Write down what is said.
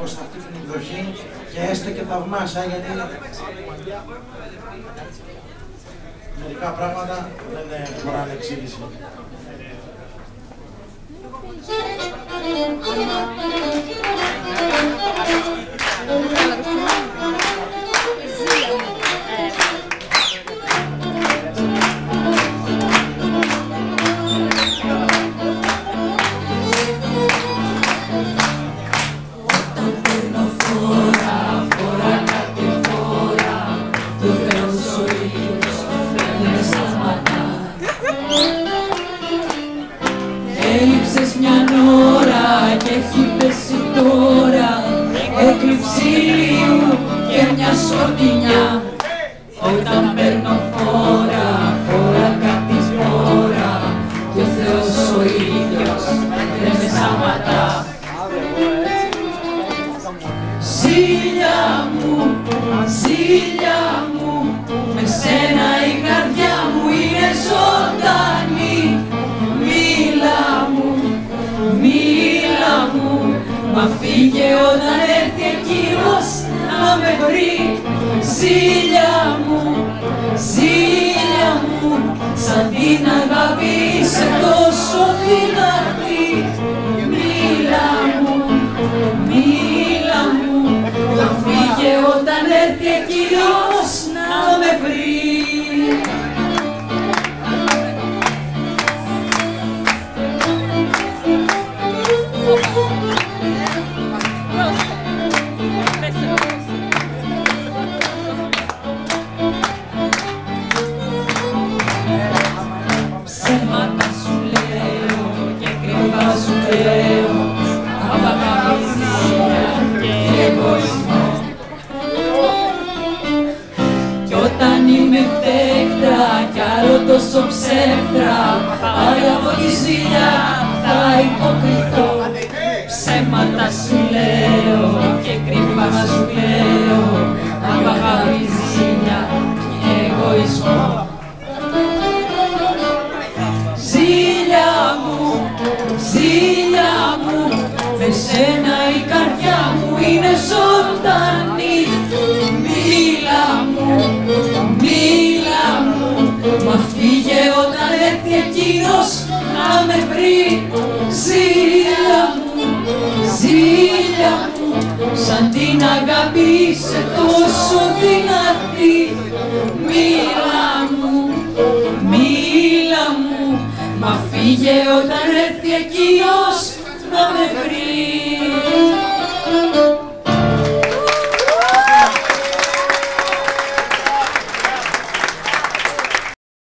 άκουσα αυτή την εκδοχή και έστε και θαυμάσα, γιατί μερικά πράγματα δεν χωράνε εξήγηση. Έλειψες μια ώρα και έχει πέσει τώρα έκλειψη ηλίου και μια σκοτεινιά. Όταν παίρνω φόρα, φόρα κάτι φόρα και ο Θεός ο ίδιος δεν με σταματά. Ζήλια μου, με σένα η καρδιά μου είναι ζωντανή. Μίλα μου, μα φύγε όταν έρθει εκείνος να με βρει. Ζήλια μου, σαν την αγάπη είσαι τόσο δυνατή. Μίλα μου, μα φύγε όταν έρθει εκείνος να με βρει. Ψέματα σου λέω και κρυφά σου κλαίω από αγάπη και εγωισμό. Κι όταν είμαι φταίχτρα κι άλλο τόσο ψεύτρα, πάλι από τη ζήλια θα υποκριθώ. Ψέματα σου λέω και κρυφά σου κλαίω από αγάπη, ζήλια και εγωισμό. Ζήλια μου, με σένα η καρδιά μου είναι ζωντανή. Μίλα μου, μα φύγε όταν έρθει εκείνος να με βρει. Ζήλια μου, σαν την αγάπη είσαι τόσο δυνατή. Μίλα μου, μα φύγε όταν έρθει εκείνος να με βρει.